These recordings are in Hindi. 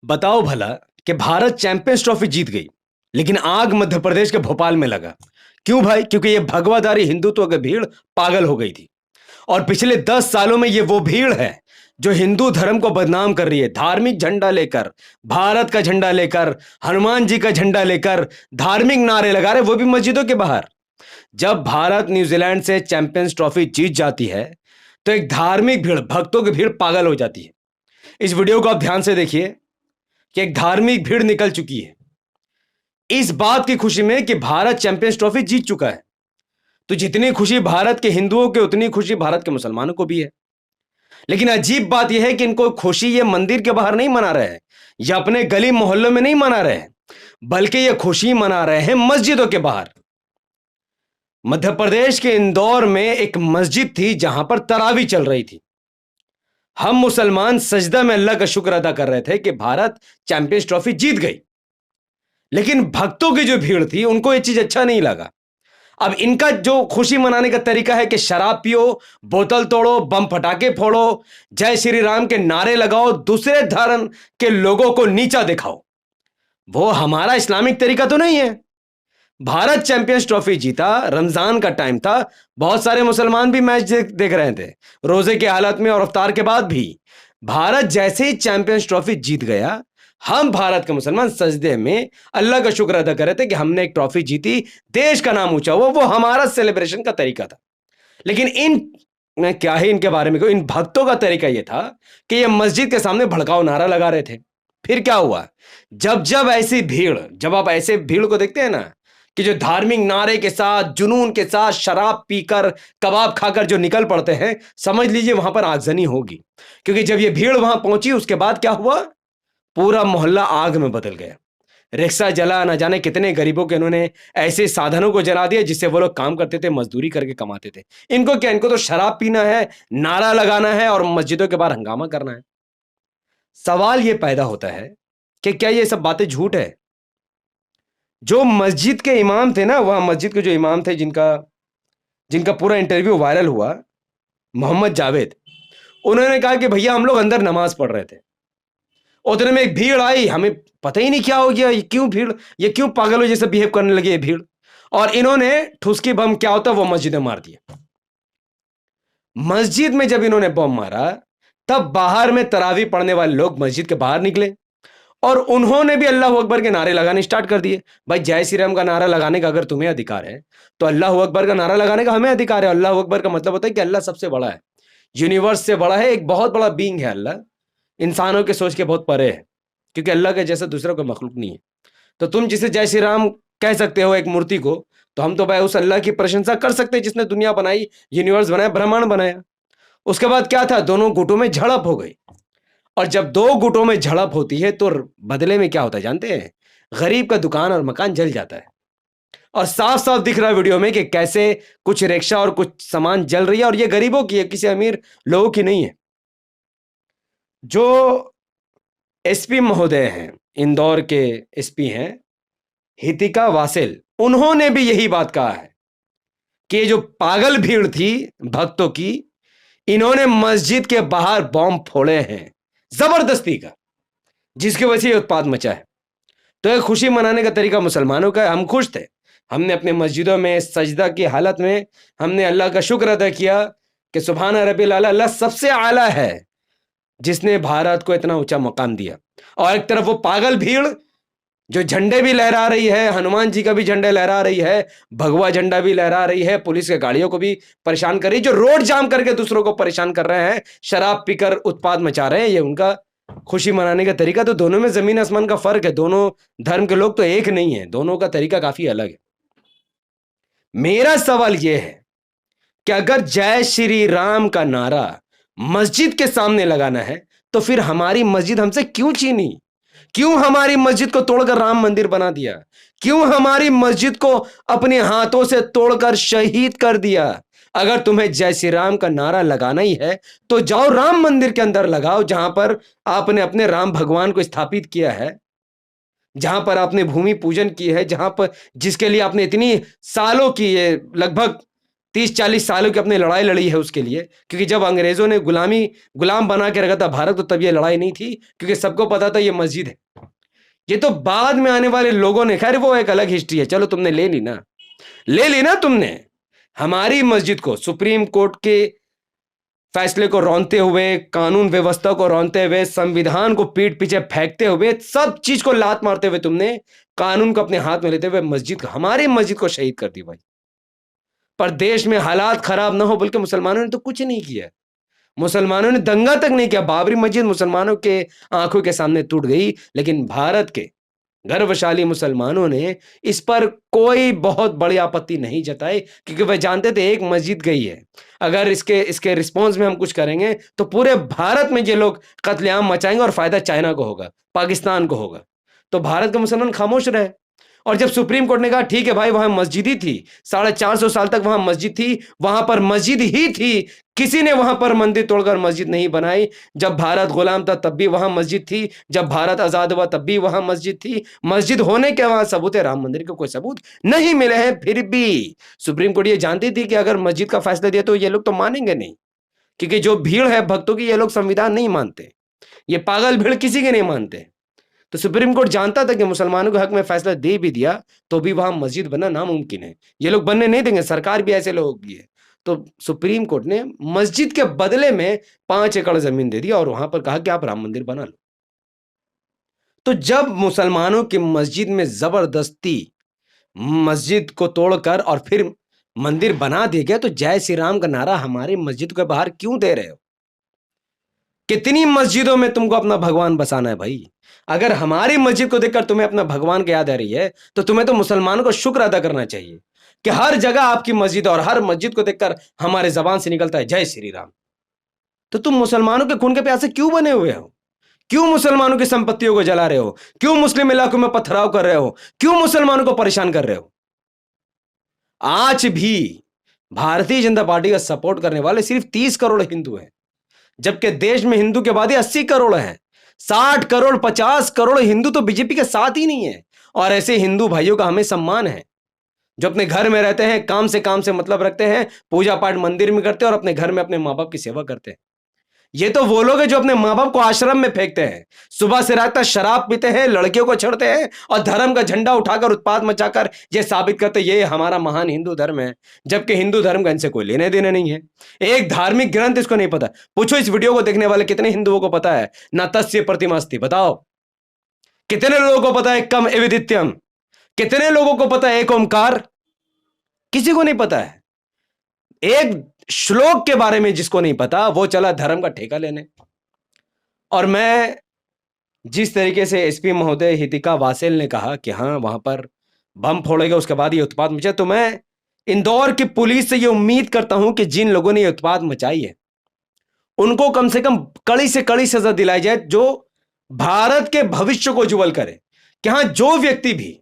बताओ भला कि भारत चैंपियंस ट्रॉफी जीत गई, लेकिन आग मध्य प्रदेश के भोपाल में लगा। क्यों भाई? क्योंकि ये भगवाधारी हिंदुत्व की भीड़ पागल हो गई थी। और पिछले 10 सालों में ये वो भीड़ है जो हिंदू धर्म को बदनाम कर रही है। धार्मिक झंडा लेकर, भारत का झंडा लेकर, हनुमान जी का झंडा लेकर धार्मिक नारे लगा रहे, वो भी मस्जिदों के बाहर। जब भारत न्यूजीलैंड से चैंपियंस ट्रॉफी जीत जाती है तो एक धार्मिक भीड़, भक्तों की भीड़ पागल हो जाती है। इस वीडियो को आप ध्यान से देखिए कि एक धार्मिक भीड़ निकल चुकी है इस बात की खुशी में कि भारत चैंपियंस ट्रॉफी जीत चुका है। तो जितनी खुशी भारत के हिंदुओं की, उतनी खुशी भारत के मुसलमानों को भी है। लेकिन अजीब बात यह है कि इनको खुशी ये मंदिर के बाहर नहीं मना रहे हैं या अपने गली मोहल्लों में नहीं मना रहे हैं, बल्कि ये खुशी मना रहे हैं मस्जिदों के बाहर। मध्य प्रदेश के इंदौर में एक मस्जिद थी जहां पर तरावी चल रही थी। हम मुसलमान सजदा में अल्लाह का शुक्र अदा कर रहे थे कि भारत चैंपियंस ट्रॉफी जीत गई। लेकिन भक्तों की जो भीड़ थी उनको यह चीज अच्छा नहीं लगा। अब इनका जो खुशी मनाने का तरीका है कि शराब पियो, बोतल तोड़ो, बम फटाके फोड़ो, जय श्री राम के नारे लगाओ, दूसरे धर्म के लोगों को नीचा दिखाओ। वो हमारा इस्लामिक तरीका तो नहीं है। भारत चैंपियंस ट्रॉफी जीता, रमजान का टाइम था, बहुत सारे मुसलमान भी मैच देख रहे थे, रोजे की हालत में और इफ्तार के बाद भी। भारत जैसे ही चैंपियंस ट्रॉफी जीत गया, हम भारत के मुसलमान सजदे में अल्लाह का शुक्र अदा कर रहे थे कि हमने एक ट्रॉफी जीती, देश का नाम ऊंचा हुआ। वो हमारा सेलिब्रेशन का तरीका था। लेकिन मैं क्या ही इनके बारे में कहूं, इन भक्तों का तरीका यह था कि ये मस्जिद के सामने भड़काऊ नारा लगा रहे थे। फिर क्या हुआ? जब ऐसी भीड़, जब आप ऐसे भीड़ को देखते हैं ना कि जो धार्मिक नारे के साथ, जुनून के साथ, शराब पीकर, कबाब खाकर जो निकल पड़ते हैं, समझ लीजिए वहां पर आगजनी होगी। क्योंकि जब ये भीड़ वहां पहुंची, उसके बाद क्या हुआ? पूरा मोहल्ला आग में बदल गया। रिक्शा जला, ना जाने कितने गरीबों के इन्होंने ऐसे साधनों को जला दिया जिससे वो लोग काम करते थे, मजदूरी करके कमाते थे। इनको क्या? इनको तो शराब पीना है, नारा लगाना है और मस्जिदों के बाहर हंगामा करना है। सवाल यह पैदा होता है कि क्या ये सब बातें झूठ है? जो मस्जिद के इमाम थे ना, वह मस्जिद के जो इमाम थे जिनका जिनका पूरा इंटरव्यू वायरल हुआ, मोहम्मद जावेद, उन्होंने कहा कि भैया हम लोग अंदर नमाज पढ़ रहे थे, उतने में एक भीड़ आई, हमें पता ही नहीं क्या हो गया, ये क्यों भीड़, ये क्यों पागलों जैसे बिहेव करने लगी ये भीड़, और इन्होंने ठुसकी बम, क्या होता है वो, मस्जिद में मार दिया। मस्जिद में जब इन्होंने बम मारा, तब बाहर में तरावी पढ़ने वाले लोग मस्जिद के बाहर निकले और उन्होंने भी अल्लाह अकबर के नारे लगाने स्टार्ट कर दिए। भाई जय श्री राम का नारा लगाने का अगर तुम्हें अधिकार है, तो अल्लाह अकबर का नारा लगाने का हमें अधिकार है। अल्लाह अकबर का मतलब होता है कि अल्लाह सबसे बड़ा है, यूनिवर्स से बड़ा है, एक बहुत बड़ा बीइंग है अल्लाह, इंसानों के सोच के बहुत परे है, क्योंकि अल्लाह के जैसा दूसरा कोई मखलूक नहीं है। तो तुम जिसे जय श्री राम कह सकते हो एक मूर्ति को, तो हम तो भाई उस अल्लाह की प्रशंसा कर सकते हैं जिसने दुनिया बनाई, यूनिवर्स बनाया, ब्रह्मांड बनाया। उसके बाद क्या था? दोनों गुटों में झड़प हो गई। और जब दो गुटों में झड़प होती है तो बदले में क्या होता है जानते हैं? गरीब का दुकान और मकान जल जाता है। और साफ साफ दिख रहा है वीडियो में कि कैसे कुछ रिक्शा और कुछ सामान जल रही है, और ये गरीबों की है, किसी अमीर लोगों की नहीं है। जो एसपी महोदय हैं, इंदौर के एसपी हैं हितिका वासेल, उन्होंने भी यही बात कहा है कि जो पागल भीड़ थी भक्तों की, इन्होंने मस्जिद के बाहर बॉम्ब फोड़े हैं जबरदस्ती का, जिसकी वजह से उत्पाद मचा है। तो एक खुशी मनाने का तरीका मुसलमानों का है। हम खुश थे, हमने अपने मस्जिदों में सजदा की हालत में हमने अल्लाह का शुक्र अदा किया कि सुभान रब्बिल आला, अल्लाह सबसे आला है जिसने भारत को इतना ऊंचा मकाम दिया। और एक तरफ वो पागल भीड़ जो झंडे भी लहरा रही है, हनुमान जी का भी झंडा लहरा रही है, भगवा झंडा भी लहरा रही है, पुलिस के गाड़ियों को भी परेशान कर रही है, जो रोड जाम करके दूसरों को परेशान कर रहे हैं, शराब पीकर उत्पाद मचा रहे हैं, ये उनका खुशी मनाने का तरीका। तो दोनों में जमीन आसमान का फर्क है, दोनों धर्म के लोग तो एक नहीं है, दोनों का तरीका काफी अलग है। मेरा सवाल यह है कि अगर जय श्री राम का नारा मस्जिद के सामने लगाना है, तो फिर हमारी मस्जिद हमसे क्यों छीनी? क्यों हमारी मस्जिद को तोड़कर राम मंदिर बना दिया? क्यों हमारी मस्जिद को अपने हाथों से तोड़कर शहीद कर दिया? अगर तुम्हें जय श्री राम का नारा लगाना ही है, तो जाओ राम मंदिर के अंदर लगाओ, जहां पर आपने अपने राम भगवान को स्थापित किया है, जहां पर आपने भूमि पूजन की है, जहां पर जिसके लिए आपने इतनी सालों की, ये लगभग 30-40 सालों की अपनी लड़ाई लड़ी है उसके लिए, क्योंकि जब अंग्रेजों ने गुलाम बना के रखा था भारत, तो तब ये लड़ाई नहीं थी, क्योंकि सबको पता था ये मस्जिद है। ये तो बाद में आने वाले लोगों ने, खैर वो एक अलग हिस्ट्री है, चलो तुमने ले ली ना तुमने हमारी मस्जिद को, सुप्रीम कोर्ट के फैसले को रौंदते हुए, कानून व्यवस्था को रौंदते हुए, संविधान को पीठ पीछे फेंकते हुए, सब चीज को लात मारते हुए तुमने कानून को अपने हाथ में लेते हुए हमारी मस्जिद को शहीद कर दी भाई। पर देश में हालात खराब ना हो, बल्कि मुसलमानों ने तो कुछ नहीं किया। मुसलमानों ने दंगा तक नहीं किया। बाबरी मस्जिद मुसलमानों के आंखों के सामने टूट गई, लेकिन भारत के गर्वशाली मुसलमानों ने इस पर कोई बहुत बड़ी आपत्ति नहीं जताई, क्योंकि वह जानते थे एक मस्जिद गई है, अगर इसके रिस्पॉन्स में हम कुछ करेंगे तो पूरे भारत में ये लोग कत्लेआम मचाएंगे और फायदा चाइना को होगा, पाकिस्तान को होगा। तो भारत के मुसलमान खामोश रहे। और जब सुप्रीम कोर्ट ने कहा ठीक है भाई, वहां मस्जिद ही थी, 450 साल तक वहां मस्जिद थी, वहां पर मस्जिद ही थी, किसी ने वहां पर मंदिर तोड़कर मस्जिद नहीं बनाई। जब भारत गुलाम था तब भी वहां मस्जिद थी, जब भारत आजाद हुआ तब भी वहां मस्जिद थी। मस्जिद होने के वहां सबूत है, राम मंदिर के कोई सबूत नहीं मिले हैं। फिर भी सुप्रीम कोर्ट ये जानती थी कि अगर मस्जिद का फैसला दिया तो ये लोग तो मानेंगे नहीं, क्योंकि जो भीड़ है भक्तों की, ये लोग संविधान नहीं मानते, ये पागल भीड़ किसी के नहीं मानते। तो सुप्रीम कोर्ट जानता था कि मुसलमानों के हक में फैसला दे भी दिया तो भी वहां मस्जिद बनना नामुमकिन है, ये लोग बनने नहीं देंगे, सरकार भी ऐसे लोगों की है। तो सुप्रीम कोर्ट ने मस्जिद के बदले में 5 एकड़ जमीन दे दिया और वहां पर कहा कि आप राम मंदिर बना लो। तो जब मुसलमानों की मस्जिद में जबरदस्ती मस्जिद को तोड़कर और फिर मंदिर बना दिया गया, तो जय श्री राम का नारा हमारी मस्जिद के बाहर क्यों दे रहे हो? कितनी मस्जिदों में तुमको अपना भगवान बसाना है भाई? अगर हमारी मस्जिद को देखकर तुम्हें अपना भगवान की याद आ रही है, तो तुम्हें तो मुसलमानों को शुक्र अदा करना चाहिए कि हर जगह आपकी मस्जिद, और हर मस्जिद को देखकर हमारे जबान से निकलता है जय श्री राम। तो तुम मुसलमानों के खून के प्यासे क्यों बने हुए हो? क्यों मुसलमानों की संपत्तियों को जला रहे हो? क्यों मुस्लिम इलाकों में पथराव कर रहे हो? क्यों मुसलमानों को परेशान कर रहे हो? आज भी भारतीय जनता पार्टी का सपोर्ट करने वाले सिर्फ 30 करोड़ हिंदू हैं, जबकि देश में हिंदू की आबादी 80 करोड़ है। 60 करोड़ 50 करोड़ हिंदू तो बीजेपी के साथ ही नहीं है। और ऐसे हिंदू भाइयों का हमें सम्मान है, जो अपने घर में रहते हैं, काम से मतलब रखते हैं, पूजा पाठ मंदिर में करते हैं और अपने घर में अपने माँ बाप की सेवा करते हैं। ये तो वो लोग हैं जो अपने माँ बाप को आश्रम में फेंकते हैं, सुबह से रात तक शराब पीते हैं, लड़कियों को छेड़ते हैं और धर्म का झंडा उठाकर उत्पात मचाकर ये साबित करते ये हमारा महान हिंदू धर्म है, जबकि हिंदू धर्म का इनसे कोई लेने देने नहीं है। एक धार्मिक ग्रंथ इसको नहीं पता। पूछो इस वीडियो को देखने वाले कितने हिंदुओं को पता है न तस्य प्रतिमास्ति? बताओ कितने लोगों को पता है कम एविदित्यम? कितने लोगों को पता है एक ओमकार? किसी को नहीं पता है। एक श्लोक के बारे में जिसको नहीं पता, वो चला धर्म का ठेका लेने। और मैं जिस तरीके से एसपी महोदय हितिका वासेल ने कहा कि हाँ वहां पर बम फोड़ेगा उसके बाद ये उत्पात मचा, तो मैं इंदौर की पुलिस से ये उम्मीद करता हूं कि जिन लोगों ने ये उत्पात मचाई है उनको कम से कम कड़ी से कड़ी सजा दिलाई जाए, जो भारत के भविष्य को उज्जवल करे। कि हाँ जो व्यक्ति भी,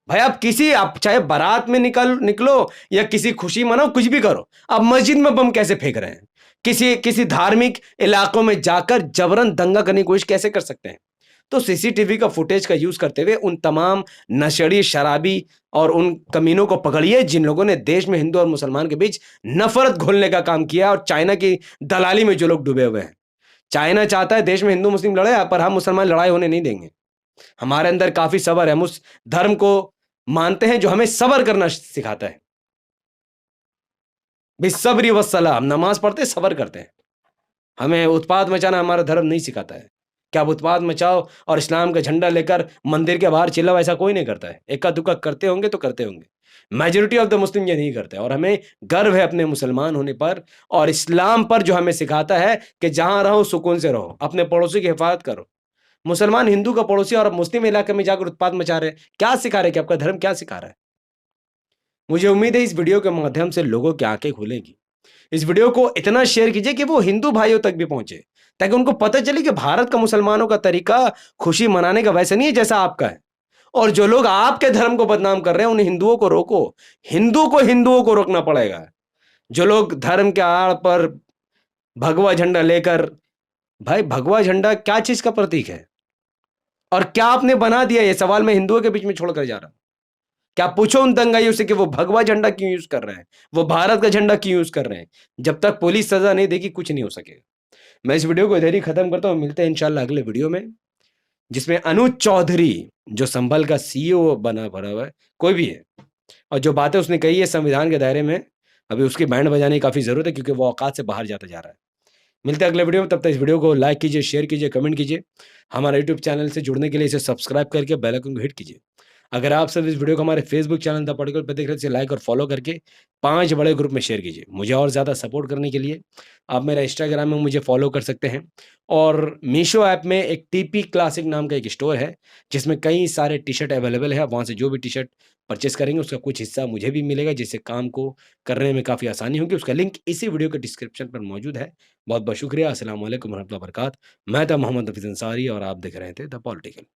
भाई आप चाहे बारात में निकलो या किसी खुशी मनाओ, कुछ भी करो, आप मस्जिद में बम कैसे फेंक रहे हैं? किसी धार्मिक इलाकों में जाकर जबरन दंगा करने की कोशिश कैसे कर सकते हैं? तो सीसीटीवी का फुटेज का यूज करते हुए उन तमाम नशेड़ी, शराबी और उन कमीनों को पकड़िए जिन लोगों ने देश में हिंदू और मुसलमान के बीच नफरत घोलने का काम किया, और चाइना की दलाली में जो लोग डूबे हुए हैं। चाइना चाहता है देश में हिंदू मुस्लिम लड़े, पर हम मुसलमान लड़ाई होने नहीं देंगे। हमारे अंदर काफी सब्र है, हम उस धर्म को मानते हैं जो हमें सब्र करना सिखाता है। बिस्सब्री वस्सलाम, नमाज पढ़ते सब्र करते हैं। हमें उत्पात मचाना हमारा धर्म नहीं सिखाता है कि आप उत्पात मचाओ और इस्लाम का झंडा लेकर मंदिर के बाहर चिल्लाओ, ऐसा कोई नहीं करता है। इक्का दुक्का करते होंगे तो करते होंगे, मेजोरिटी ऑफ द मुस्लिम ये नहीं करते। और हमें गर्व है अपने मुसलमान होने पर और इस्लाम पर, जो हमें सिखाता है कि जहां रहो सुकून से रहो, अपने पड़ोसी की हिफाजत करो। मुसलमान हिंदू का पड़ोसी और मुस्लिम इलाके में जाकर उत्पात मचा रहे, क्या सिखा रहे कि आपका धर्म क्या सिखा रहा है? मुझे उम्मीद है इस वीडियो के माध्यम से लोगों की आंखें खुलेगी। इस वीडियो को इतना शेयर कीजिए कि वो हिंदू भाइयों तक भी पहुंचे, ताकि उनको पता चले कि भारत का मुसलमानों का तरीका खुशी मनाने का वैसा नहीं है जैसा आपका है। और जो लोग आपके धर्म को बदनाम कर रहे हैं उन हिंदुओं को रोको। हिंदुओं को रोकना पड़ेगा। जो लोग धर्म के आड़ पर भगवा झंडा लेकर, भाई भगवा झंडा क्या चीज का प्रतीक है और क्या आपने बना दिया, ये सवाल मैं हिंदुओं के बीच में छोड़कर जा रहा हूं। क्या पूछो उन दंगाइयों से कि वो भगवा झंडा क्यों यूज कर रहे हैं, वो भारत का झंडा क्यों यूज कर रहे हैं। जब तक पुलिस सजा नहीं देगी कुछ नहीं हो सकेगा। मैं इस वीडियो को इधर ही खत्म करता हूँ, मिलते हैं इंशाल्लाह अगले वीडियो में, जिसमें अनुज चौधरी जो संभल का सीईओ बना भरा हुआ है, कोई भी है, और जो बातें उसने कही है संविधान के दायरे में, अभी उसकी बैंड बजाने की काफी जरूरत है क्योंकि वो औकात से बाहर जाता जा रहा है। मिलते हैं अगले वीडियो में, तब तक इस वीडियो को लाइक कीजिए, शेयर कीजिए, कमेंट कीजिए। हमारे यूट्यूब चैनल से जुड़ने के लिए इसे सब्सक्राइब करके बेल आइकन को हिट कीजिए। अगर आप सब इस वीडियो को हमारे फेसबुक चैनल द पॉलिटिकल पे देख रहे हैं, इसे लाइक और फॉलो करके 5 बड़े ग्रुप में शेयर कीजिए। मुझे और ज़्यादा सपोर्ट करने के लिए आप मेरा इंस्टाग्राम में मुझे फॉलो कर सकते हैं, और मीशो ऐप में एक टीपी क्लासिक नाम का एक स्टोर है, जिसमें कई सारे टी-शर्ट अवेलेबल है। वहाँ से जो भी टी-शर्ट परचेज़ करेंगे उसका कुछ हिस्सा मुझे भी मिलेगा, जिससे काम को करने में काफ़ी आसानी होगी। उसका लिंक इसी वीडियो के डिस्क्रिप्शन पर मौजूद है। बहुत-बहुत शुक्रिया। अस्सलाम वालेकुम रहमतुल्लाहि व बरकातहू। मैं था मोहम्मद हफीज़ अंसारी और आप देख रहे थे द पॉलिटिकल।